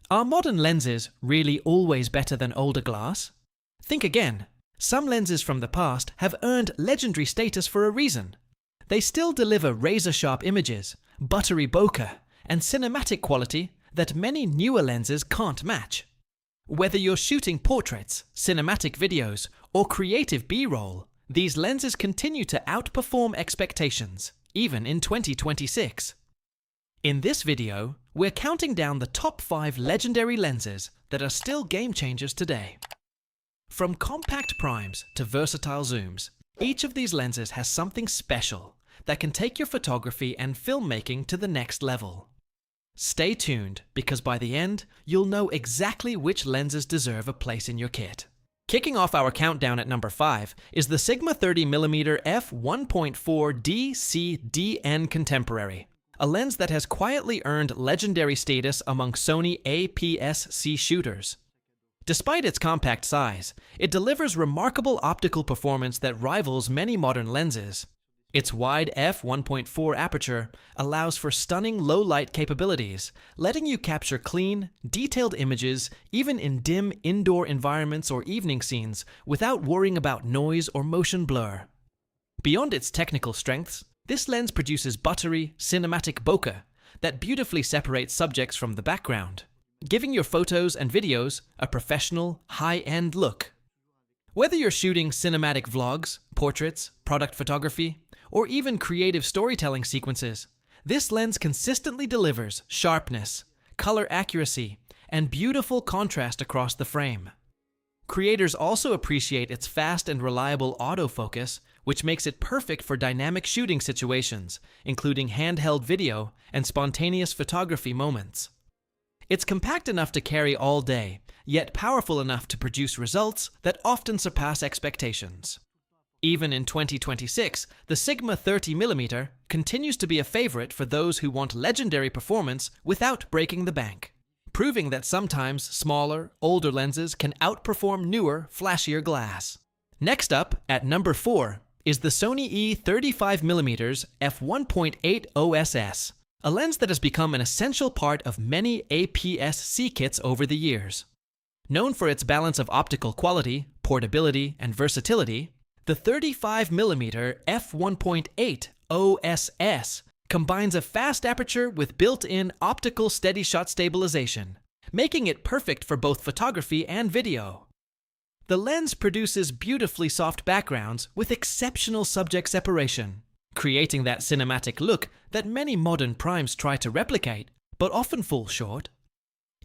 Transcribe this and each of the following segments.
Are modern lenses really always better than older glass? Think again. Some lenses from the past have earned legendary status for a reason. They still deliver razor-sharp images, buttery bokeh, and cinematic quality that many newer lenses can't match. Whether you're shooting portraits, cinematic videos, or creative B-roll, these lenses continue to outperform expectations, even in 2026. In this video, we're counting down the top 5 legendary lenses that are still game changers today. From compact primes to versatile zooms, each of these lenses has something special that can take your photography and filmmaking to the next level. Stay tuned, because by the end, you'll know exactly which lenses deserve a place in your kit. Kicking off our countdown at number 5 is the Sigma 30mm f1.4 DCDN Contemporary, a lens that has quietly earned legendary status among Sony APS-C shooters. Despite its compact size, it delivers remarkable optical performance that rivals many modern lenses. Its wide f1.4 aperture allows for stunning low-light capabilities, letting you capture clean, detailed images even in dim indoor environments or evening scenes without worrying about noise or motion blur. Beyond its technical strengths, this lens produces buttery, cinematic bokeh that beautifully separates subjects from the background, giving your photos and videos a professional, high-end look. Whether you're shooting cinematic vlogs, portraits, product photography, or even creative storytelling sequences, this lens consistently delivers sharpness, color accuracy, and beautiful contrast across the frame. Creators also appreciate its fast and reliable autofocus, which makes it perfect for dynamic shooting situations, including handheld video and spontaneous photography moments. It's compact enough to carry all day, yet powerful enough to produce results that often surpass expectations. Even in 2026, the Sigma 30mm continues to be a favorite for those who want legendary performance without breaking the bank, proving that sometimes smaller, older lenses can outperform newer, flashier glass. Next up, at number 4, is the Sony E35mm f1.8 OSS, a lens that has become an essential part of many APS-C kits over the years. Known for its balance of optical quality, portability, and versatility, the 35mm f1.8 OSS combines a fast aperture with built-in optical steady shot stabilization, making it perfect for both photography and video. The lens produces beautifully soft backgrounds with exceptional subject separation, creating that cinematic look that many modern primes try to replicate, but often fall short.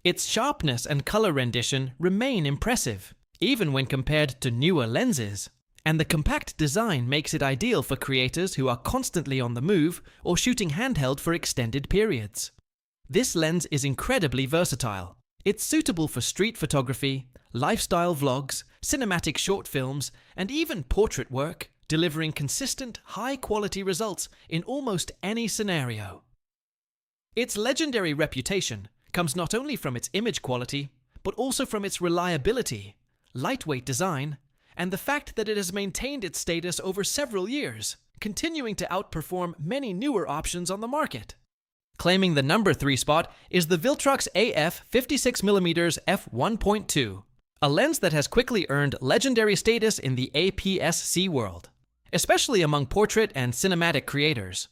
Its sharpness and color rendition remain impressive, even when compared to newer lenses, and the compact design makes it ideal for creators who are constantly on the move or shooting handheld for extended periods. This lens is incredibly versatile. It's suitable for street photography, lifestyle vlogs, cinematic short films, and even portrait work, delivering consistent, high-quality results in almost any scenario. Its legendary reputation comes not only from its image quality, but also from its reliability, lightweight design, and the fact that it has maintained its status over several years, continuing to outperform many newer options on the market. Claiming the number 3 spot is the Viltrox AF 56mm f1.2, a lens that has quickly earned legendary status in the APS-C world, especially among portrait and cinematic creators.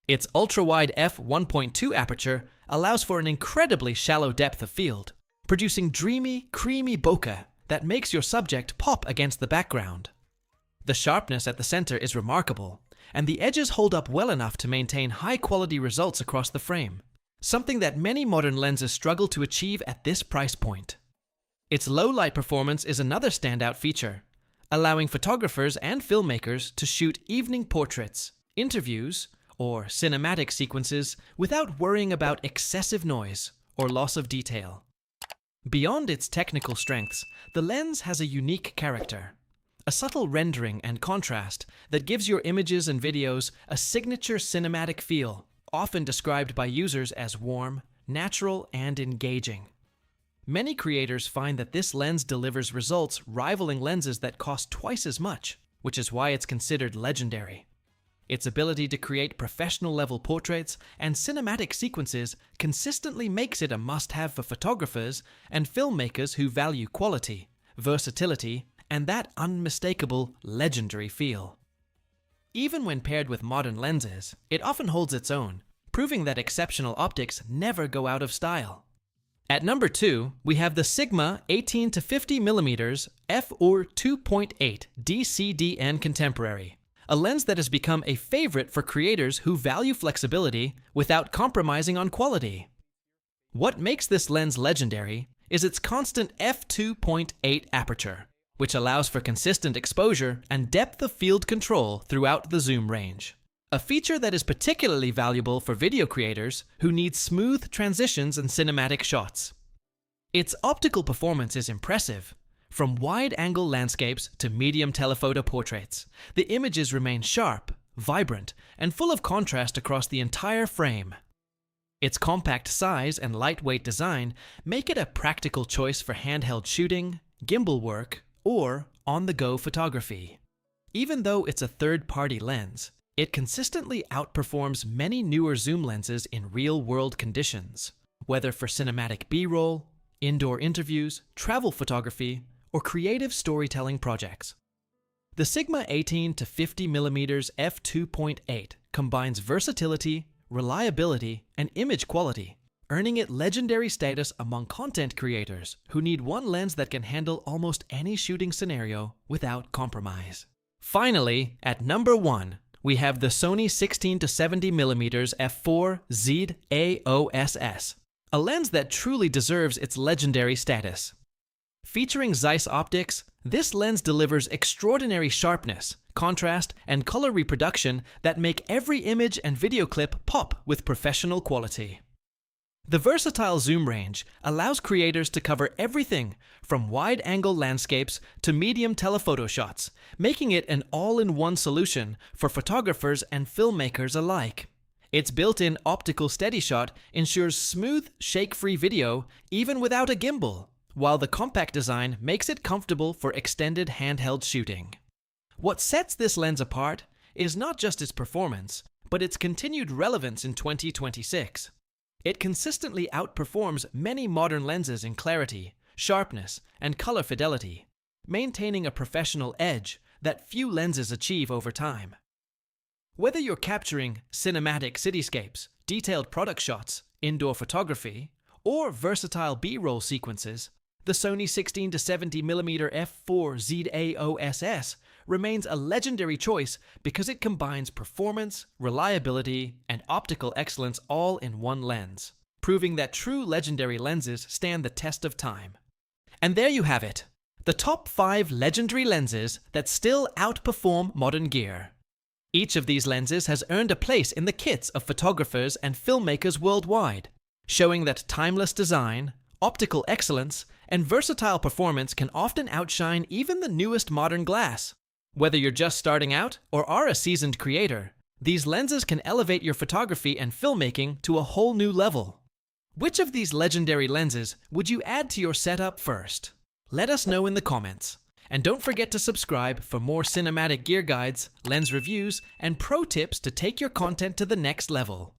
Its ultra-wide f1.2 aperture allows for an incredibly shallow depth of field, producing dreamy, creamy bokeh that makes your subject pop against the background. The sharpness at the center is remarkable, and the edges hold up well enough to maintain high-quality results across the frame, something that many modern lenses struggle to achieve at this price point. Its low-light performance is another standout feature, allowing photographers and filmmakers to shoot evening portraits, interviews, or cinematic sequences without worrying about excessive noise or loss of detail. Beyond its technical strengths, the lens has a unique character, a subtle rendering and contrast that gives your images and videos a signature cinematic feel, often described by users as warm, natural, and engaging. Many creators find that this lens delivers results rivaling lenses that cost twice as much, which is why it's considered legendary. Its ability to create professional-level portraits and cinematic sequences consistently makes it a must-have for photographers and filmmakers who value quality, versatility, and that unmistakable, legendary feel. Even when paired with modern lenses, it often holds its own, proving that exceptional optics never go out of style. At number 2, we have the Sigma 18 to 50mm f/2.8 DCDN Contemporary, a lens that has become a favorite for creators who value flexibility without compromising on quality. What makes this lens legendary is its constant f/2.8 aperture, which allows for consistent exposure and depth of field control throughout the zoom range. A feature that is particularly valuable for video creators who need smooth transitions and cinematic shots. Its optical performance is impressive. From wide-angle landscapes to medium telephoto portraits, the images remain sharp, vibrant, and full of contrast across the entire frame. Its compact size and lightweight design make it a practical choice for handheld shooting, gimbal work, or on-the-go photography. Even though it's a third-party lens, it consistently outperforms many newer zoom lenses in real-world conditions, whether for cinematic B-roll, indoor interviews, travel photography, or creative storytelling projects. The Sigma 18 to 50mm f/2.8 combines versatility, reliability, and image quality, earning it legendary status among content creators who need one lens that can handle almost any shooting scenario without compromise. Finally, at number 1, we have the Sony 16 to 70mm f4 ZEED-AOSS, a lens that truly deserves its legendary status. Featuring Zeiss optics, this lens delivers extraordinary sharpness, contrast, and color reproduction that make every image and video clip pop with professional quality. The versatile zoom range allows creators to cover everything from wide-angle landscapes to medium telephoto shots, making it an all-in-one solution for photographers and filmmakers alike. Its built-in optical steady shot ensures smooth, shake-free video even without a gimbal, while the compact design makes it comfortable for extended handheld shooting. What sets this lens apart is not just its performance, but its continued relevance in 2026. It consistently outperforms many modern lenses in clarity, sharpness, and color fidelity, maintaining a professional edge that few lenses achieve over time. Whether you're capturing cinematic cityscapes, detailed product shots, indoor photography, or versatile B-roll sequences, the Sony 16 to 70mm f4 ZEED-AOSS remains a legendary choice because it combines performance, reliability, and optical excellence all in one lens, proving that true legendary lenses stand the test of time. And there you have it, the top 5 legendary lenses that still outperform modern gear. Each of these lenses has earned a place in the kits of photographers and filmmakers worldwide, showing that timeless design, optical excellence, and versatile performance can often outshine even the newest modern glass. Whether you're just starting out or are a seasoned creator, these lenses can elevate your photography and filmmaking to a whole new level. Which of these legendary lenses would you add to your setup first? Let us know in the comments. And don't forget to subscribe for more cinematic gear guides, lens reviews, and pro tips to take your content to the next level.